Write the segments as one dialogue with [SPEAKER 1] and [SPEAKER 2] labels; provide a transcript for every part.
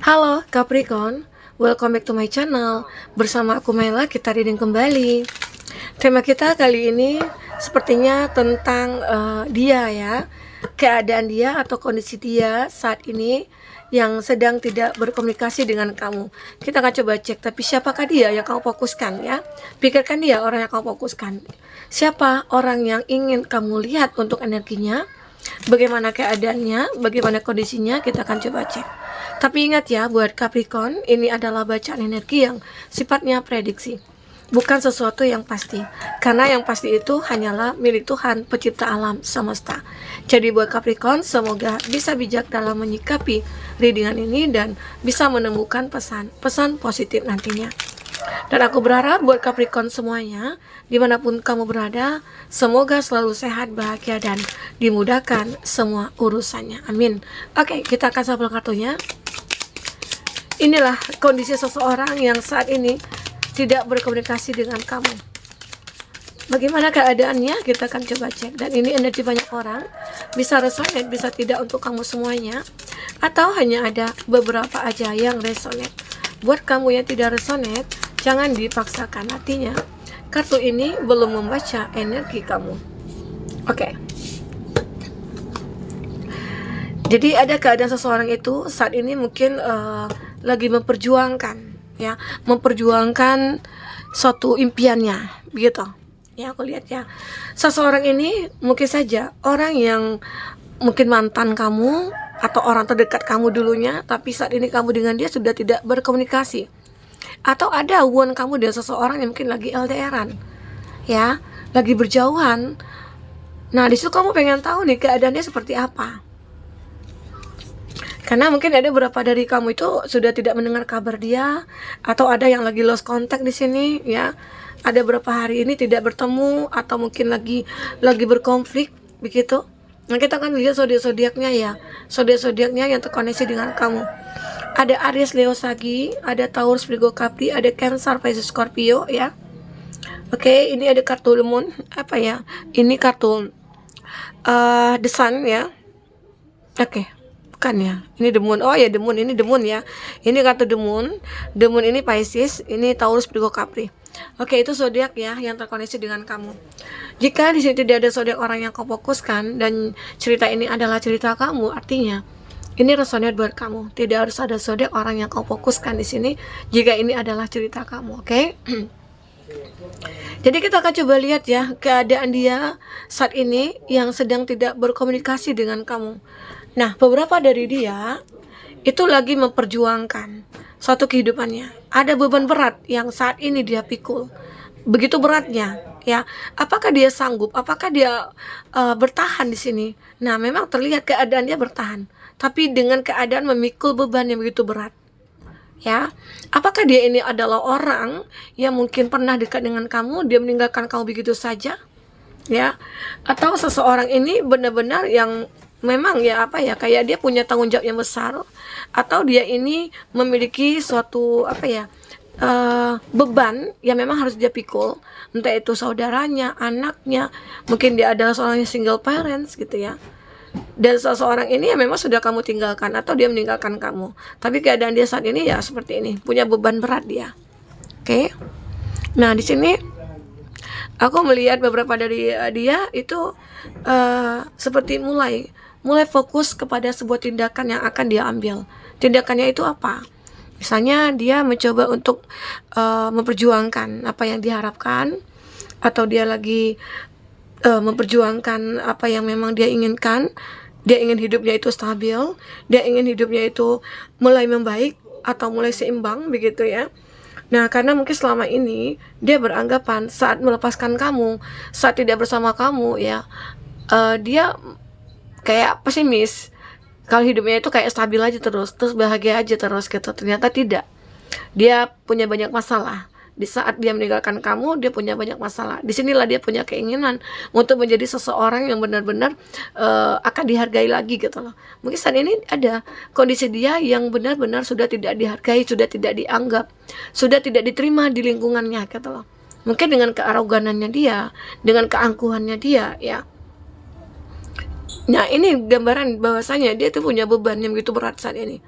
[SPEAKER 1] Halo Capricorn, welcome back to my channel. Bersama aku Mela, kita reading kembali. Tema kita kali ini sepertinya tentang dia ya, keadaan dia atau kondisi dia saat ini yang sedang tidak berkomunikasi dengan kamu. Kita akan coba cek, tapi siapakah dia yang kamu fokuskan ya? Pikirkan dia orang yang kamu fokuskan. Siapa orang yang ingin kamu lihat untuk energinya? Bagaimana keadaannya, bagaimana kondisinya, kita akan coba cek. Tapi ingat ya, buat Capricorn, ini adalah bacaan energi yang sifatnya prediksi, bukan sesuatu yang pasti. Karena yang pasti itu hanyalah milik Tuhan, pencipta alam semesta. Jadi buat Capricorn, semoga bisa bijak dalam menyikapi readingan ini dan bisa menemukan pesan positif nantinya. Dan aku berharap buat Capricorn semuanya, dimanapun kamu berada, semoga selalu sehat, bahagia, dan dimudahkan semua urusannya. Amin. Oke, kita akan shuffle kartunya. Inilah kondisi seseorang yang saat ini tidak berkomunikasi dengan kamu. Bagaimana keadaannya? Kita akan coba cek. Dan ini energi banyak orang, bisa resonate, bisa tidak untuk kamu semuanya, atau hanya ada beberapa aja yang resonate. Buat kamu yang tidak resonate, jangan dipaksakan. Artinya kartu ini belum membaca energi kamu. Oke. Jadi ada keadaan seseorang itu saat ini mungkin lagi memperjuangkan suatu impiannya, begitu. Ya, aku lihat ya. Seseorang ini mungkin saja orang yang mungkin mantan kamu atau orang terdekat kamu dulunya, tapi saat ini kamu dengan dia sudah tidak berkomunikasi. Atau ada hubungan kamu dengan seseorang yang mungkin lagi LDRan, ya, lagi berjauhan. Nah, disitu kamu pengen tahu nih keadaannya seperti apa. Karena mungkin ada beberapa dari kamu itu sudah tidak mendengar kabar dia, atau ada yang lagi lost contact di sini, ya. Ada beberapa hari ini tidak bertemu, atau mungkin lagi berkonflik, begitu. Nah, kita akan lihat zodiak-zodiaknya ya, zodiak-zodiaknya yang terkoneksi dengan kamu. Ada Aries, Leo, Sagi, ada Taurus, Virgo, Capri, ada Cancer, Pisces, Scorpio, ya. Oke, ini ada kartu The Moon, apa ya? Ini kartu The Sun, ya. Oke. Bukan ya, ini The Moon. Oh ya, The Moon, ini The Moon ya. Ini kartu The Moon. The Moon ini Pisces, ini Taurus, Virgo, Capri. Oke, itu zodiak ya yang terkoneksi dengan kamu. Jika di sini tidak ada zodiak orang yang kau fokuskan dan cerita ini adalah cerita kamu, artinya ini resonate buat kamu. Tidak harus ada zodiak orang yang kau fokuskan di sini jika ini adalah cerita kamu, oke? Jadi kita akan coba lihat ya keadaan dia saat ini yang sedang tidak berkomunikasi dengan kamu. Nah, beberapa dari dia itu lagi memperjuangkan suatu kehidupannya. Ada beban berat yang saat ini dia pikul. Begitu beratnya, ya. Apakah dia sanggup? Apakah dia bertahan di sini? Nah, memang terlihat keadaan dia bertahan, tapi dengan keadaan memikul beban yang begitu berat. Ya, apakah dia ini adalah orang yang mungkin pernah dekat dengan kamu, dia meninggalkan kamu begitu saja? Ya, atau seseorang ini benar-benar yang memang ya apa ya, kayak dia punya tanggung jawab yang besar, atau dia ini memiliki suatu apa ya, beban yang memang harus dia pikul, entah itu saudaranya, anaknya, mungkin dia adalah seorang yang single parents gitu ya. Dan seseorang ini ya memang sudah kamu tinggalkan atau dia meninggalkan kamu, tapi keadaan dia saat ini ya seperti ini, punya beban berat dia. Oke. Nah, di sini aku melihat beberapa dari dia itu seperti mulai fokus kepada sebuah tindakan yang akan dia ambil. Tindakannya itu apa? Misalnya dia mencoba untuk memperjuangkan apa yang diharapkan, atau dia lagi memperjuangkan apa yang memang dia inginkan. Dia ingin hidupnya itu stabil, dia ingin hidupnya itu mulai membaik atau mulai seimbang, begitu ya. Nah, karena mungkin selama ini dia beranggapan saat melepaskan kamu, saat tidak bersama kamu ya, dia kayak pesimis. Kalau hidupnya itu kayak stabil aja terus bahagia aja terus gitu. Ternyata tidak. Dia punya banyak masalah. Di saat dia meninggalkan kamu, dia punya banyak masalah. Disinilah dia punya keinginan untuk menjadi seseorang yang benar-benar akan dihargai lagi gitu loh. Mungkin saat ini ada kondisi dia yang benar-benar sudah tidak dihargai, sudah tidak dianggap, sudah tidak diterima di lingkungannya gitu loh. Mungkin dengan kearoganannya dia, dengan keangkuhannya dia ya. Nah, ini gambaran bahwasanya dia tuh punya beban yang begitu berat saat ini.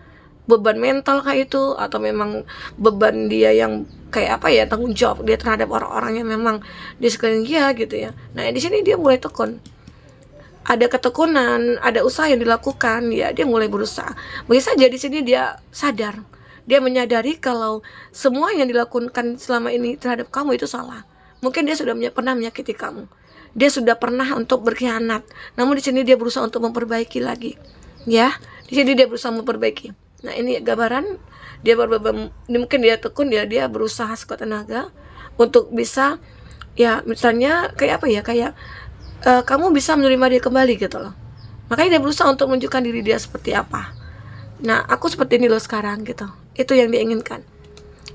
[SPEAKER 1] beban mental kayak itu, atau memang beban dia yang kayak apa ya, tanggung jawab dia terhadap orang-orang yang memang di sekeliling dia gitu ya. Nah di sini dia mulai tekun, ada ketekunan, ada usaha yang dilakukan, ya dia mulai berusaha. Mungkin saja di sini dia sadar, dia menyadari kalau semua yang dilakukan selama ini terhadap kamu itu salah. Mungkin dia sudah pernah menyakiti kamu, dia sudah pernah untuk berkhianat, namun di sini dia berusaha untuk memperbaiki lagi, ya. Di sini dia berusaha memperbaiki. Nah ini gambaran dia mungkin dia tekun, dia berusaha sekuat tenaga untuk bisa, ya misalnya kayak apa ya, kayak kamu bisa menerima dia kembali gitu loh. Makanya dia berusaha untuk menunjukkan diri dia seperti apa. Nah aku seperti ini loh sekarang gitu. Itu yang dia inginkan.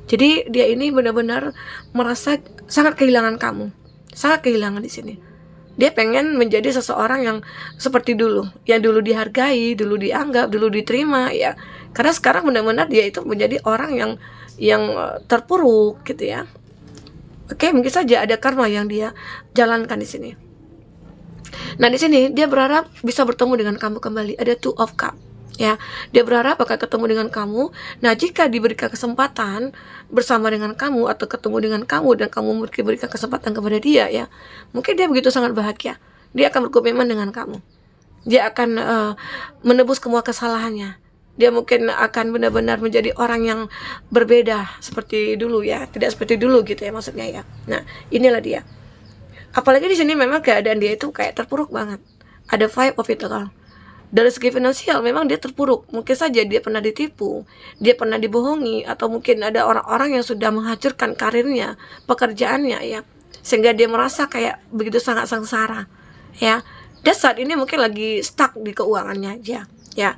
[SPEAKER 1] Jadi dia ini benar-benar merasa sangat kehilangan kamu, sangat kehilangan di sini. Dia pengen menjadi seseorang yang seperti dulu, yang dulu dihargai, dulu dianggap, dulu diterima, ya. Karena sekarang benar-benar dia itu menjadi orang yang terpuruk gitu ya. Oke, mungkin saja ada karma yang dia jalankan di sini. Nah di sini dia berharap bisa bertemu dengan kamu kembali. Ada Two of Cups. Ya, dia berharap akan ketemu dengan kamu. Nah, jika diberikan kesempatan bersama dengan kamu atau ketemu dengan kamu dan kamu berikan kesempatan kepada dia, ya, mungkin dia begitu sangat bahagia. Dia akan berkomitmen dengan kamu. Dia akan menebus semua kesalahannya. Dia mungkin akan benar-benar menjadi orang yang berbeda seperti dulu ya, tidak seperti dulu gitu ya maksudnya ya. Nah, inilah dia. Apalagi di sini memang keadaan dia itu kayak terpuruk banget. Ada Five of Pentacles. Dari segi finansial memang dia terpuruk. Mungkin saja dia pernah ditipu, dia pernah dibohongi, atau mungkin ada orang-orang yang sudah menghancurkan karirnya, pekerjaannya ya, sehingga dia merasa kayak begitu sangat sengsara ya. Dan saat ini mungkin lagi stuck di keuangannya aja ya.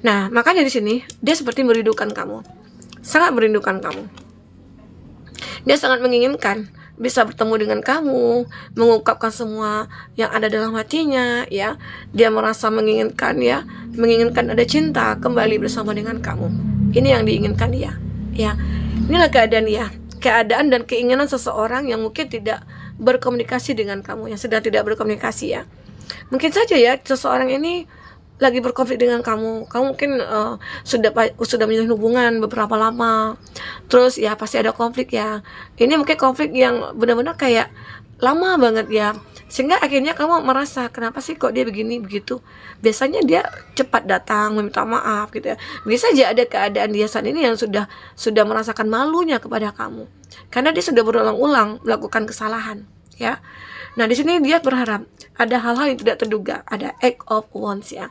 [SPEAKER 1] Nah makanya di sini dia seperti merindukan kamu, sangat merindukan kamu. Dia sangat menginginkan bisa bertemu dengan kamu, mengungkapkan semua yang ada dalam hatinya ya. Dia merasa menginginkan ya, menginginkan ada cinta kembali bersama dengan kamu. Ini yang diinginkan dia ya. Inilah keadaan dia, keadaan dan keinginan seseorang yang mungkin tidak berkomunikasi dengan kamu, yang sedang tidak berkomunikasi ya. Mungkin saja ya seseorang ini lagi berkonflik dengan kamu mungkin sudah menjalin hubungan beberapa lama, terus ya pasti ada konflik ya. Ini mungkin konflik yang benar-benar kayak lama banget ya, sehingga akhirnya kamu merasa kenapa sih kok dia begini begitu. Biasanya dia cepat datang meminta maaf gitu ya. Bisa aja ada keadaan dia saat ini yang sudah merasakan malunya kepada kamu karena dia sudah berulang-ulang melakukan kesalahan ya. Nah di sini dia berharap ada hal-hal yang tidak terduga, ada Eight of Wands ya.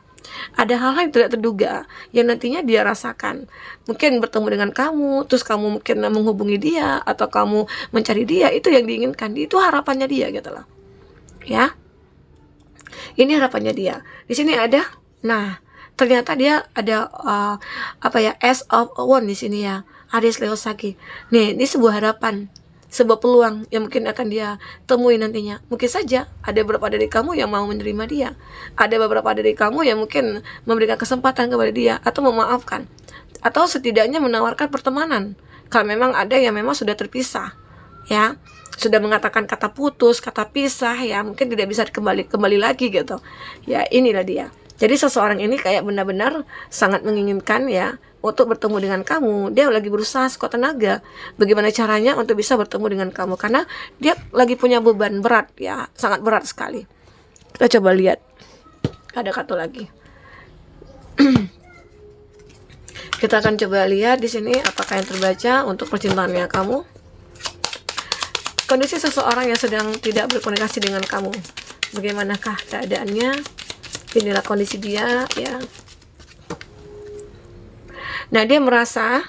[SPEAKER 1] Ada hal-hal yang tidak terduga yang nantinya dia rasakan. Mungkin bertemu dengan kamu, terus kamu mungkin menghubungi dia, atau kamu mencari dia. Itu yang diinginkan, itu harapannya dia gitu loh ya. Ini harapannya dia. Di sini ada, nah ternyata dia ada Ace of Wands di sini ya, Aries Leo Sagi. Nih ini sebuah harapan, sebuah peluang yang mungkin akan dia temui nantinya. Mungkin saja ada beberapa dari kamu yang mau menerima dia, ada beberapa dari kamu yang mungkin memberikan kesempatan kepada dia, atau memaafkan, atau setidaknya menawarkan pertemanan. Kalau memang ada yang memang sudah terpisah ya, sudah mengatakan kata putus, kata pisah ya, mungkin tidak bisa kembali lagi gitu ya. Inilah dia. Jadi seseorang ini kayak benar-benar sangat menginginkan ya untuk bertemu dengan kamu. Dia lagi berusaha sekuat tenaga bagaimana caranya untuk bisa bertemu dengan kamu, karena dia lagi punya beban berat ya, sangat berat sekali. Kita coba lihat, ada kartu lagi. Kita akan coba lihat di sini apakah yang terbaca untuk percintaannya kamu. Kondisi seseorang yang sedang tidak berkomunikasi dengan kamu, bagaimanakah keadaannya? Inilah kondisi dia ya. Nah dia merasa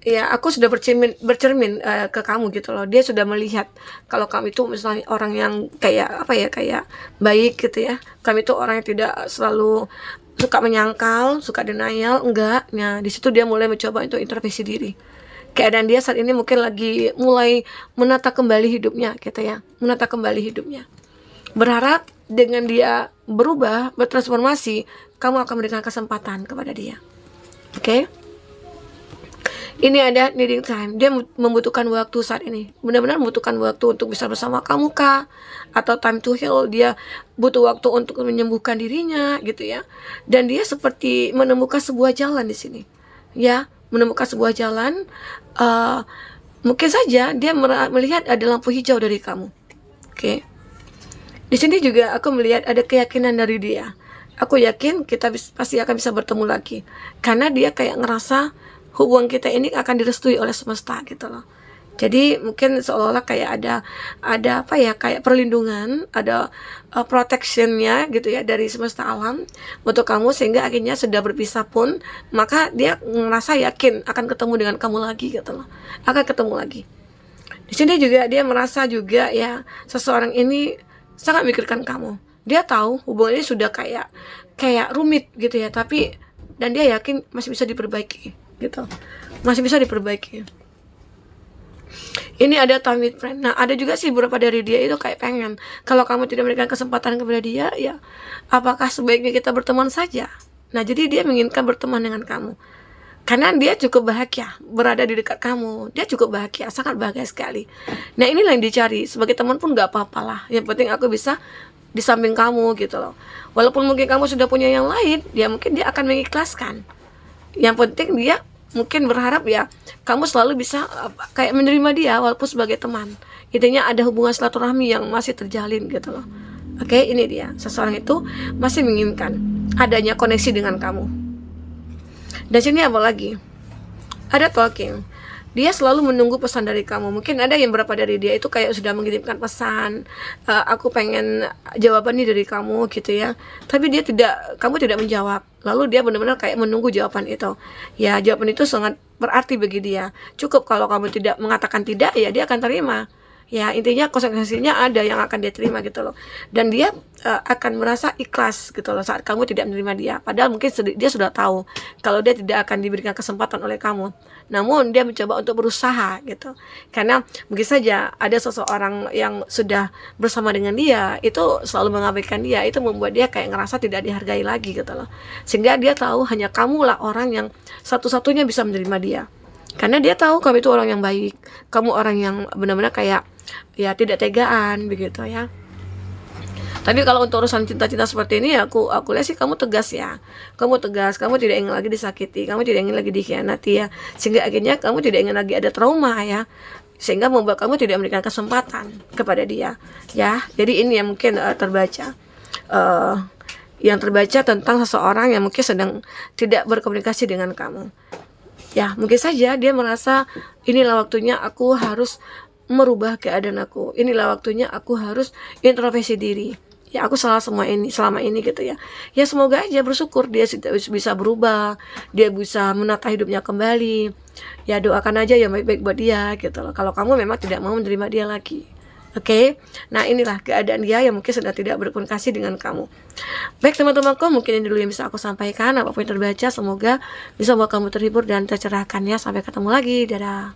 [SPEAKER 1] ya aku sudah bercermin ke kamu gitu loh. Dia sudah melihat kalau kamu itu misalnya orang yang kayak apa ya, kayak baik gitu ya. Kamu itu orang yang tidak selalu suka menyangkal, suka denial, enggak. Nah di situ dia mulai mencoba untuk introspeksi diri. Keadaan dia saat ini mungkin lagi mulai menata kembali hidupnya gitu ya, menata kembali hidupnya. Berharap dengan dia berubah, bertransformasi, kamu akan memberikan kesempatan kepada dia. Oke? Ini ada needing time. Dia membutuhkan waktu saat ini. Benar-benar membutuhkan waktu untuk bisa bersama kamu kah? Atau time to heal. Dia butuh waktu untuk menyembuhkan dirinya gitu ya. Dan dia seperti menemukan sebuah jalan di sini. ya, menemukan sebuah jalan. uh, Mungkin saja dia melihat ada lampu hijau dari kamu. Oke. Di sini juga aku melihat ada keyakinan dari dia. Aku yakin kita pasti akan bisa bertemu lagi. Karena dia kayak ngerasa hubungan kita ini akan direstui oleh semesta gitu loh. Jadi mungkin seolah-olah kayak ada apa ya, kayak perlindungan, ada protectionnya gitu ya dari semesta alam untuk kamu, sehingga akhirnya sudah berpisah pun maka dia ngerasa yakin akan ketemu dengan kamu lagi gitu loh, akan ketemu lagi. Di sini juga dia merasa juga ya, seseorang ini sangat memikirkan kamu. Dia tahu hubungan ini sudah kayak rumit gitu ya, tapi dan dia yakin masih bisa diperbaiki gitu, masih bisa diperbaiki. Ini ada time with friend. Nah, ada juga sih beberapa dari dia itu kayak pengen, kalau kamu tidak memberikan kesempatan kepada dia, ya apakah sebaiknya kita berteman saja. Nah, jadi dia menginginkan berteman dengan kamu karena dia cukup bahagia berada di dekat kamu. Dia cukup bahagia, sangat bahagia sekali. Nah, inilah yang dicari. Sebagai teman pun gak apa-apa lah, yang penting aku bisa di samping kamu gitu loh. Walaupun mungkin kamu sudah punya yang lain, ya mungkin dia akan mengikhlaskan. Yang penting dia mungkin berharap ya kamu selalu bisa kayak menerima dia walaupun sebagai teman. Intinya ada hubungan silaturahmi yang masih terjalin gitu loh. Oke, ini dia. Seseorang itu masih menginginkan adanya koneksi dengan kamu. Dan sini apa lagi? Ada talking. Dia selalu menunggu pesan dari kamu. Mungkin ada yang berapa dari dia itu kayak sudah mengirimkan pesan, aku pengen jawaban nih dari kamu gitu ya. Tapi kamu tidak menjawab. Lalu dia benar-benar kayak menunggu jawaban itu. Ya, jawaban itu sangat berarti bagi dia. Cukup kalau kamu tidak mengatakan tidak, ya dia akan terima. Ya, intinya konsekuensinya ada yang akan dia terima gitu loh. Dan dia akan merasa ikhlas gitu loh saat kamu tidak menerima dia. Padahal mungkin dia sudah tahu kalau dia tidak akan diberikan kesempatan oleh kamu. Namun dia mencoba untuk berusaha gitu. Karena mungkin saja ada seseorang yang sudah bersama dengan dia itu selalu mengabaikan dia. Itu membuat dia kayak ngerasa tidak dihargai lagi gitu loh. Sehingga dia tahu hanya kamulah orang yang satu-satunya bisa menerima dia. Karena dia tahu kamu itu orang yang baik, kamu orang yang benar-benar kayak ya tidak tegaan begitu ya. Tapi kalau untuk urusan cinta-cinta seperti ini, aku lihat sih kamu tegas ya. Kamu tegas, kamu tidak ingin lagi disakiti, kamu tidak ingin lagi dikhianati ya. Sehingga akhirnya kamu tidak ingin lagi ada trauma ya. Sehingga membuat kamu tidak memberikan kesempatan kepada dia ya. Jadi ini yang mungkin terbaca. Yang terbaca tentang seseorang yang mungkin sedang tidak berkomunikasi dengan kamu. Ya, mungkin saja dia merasa inilah waktunya aku harus merubah keadaan aku. Inilah waktunya aku harus introspeksi diri. Ya, aku salah selama ini gitu ya. Ya, semoga aja bersyukur dia bisa berubah, dia bisa menata hidupnya kembali. Ya, doakan aja yang baik-baik buat dia gitu loh. Kalau kamu memang tidak mau menerima dia lagi. Oke, nah inilah keadaan dia yang mungkin sudah tidak berkomunikasi dengan kamu. Baik teman-temanku, mungkin ini dulu yang bisa aku sampaikan. Apapun yang terbaca, semoga bisa membuat kamu terhibur dan tercerahkan ya. Sampai ketemu lagi, dadah.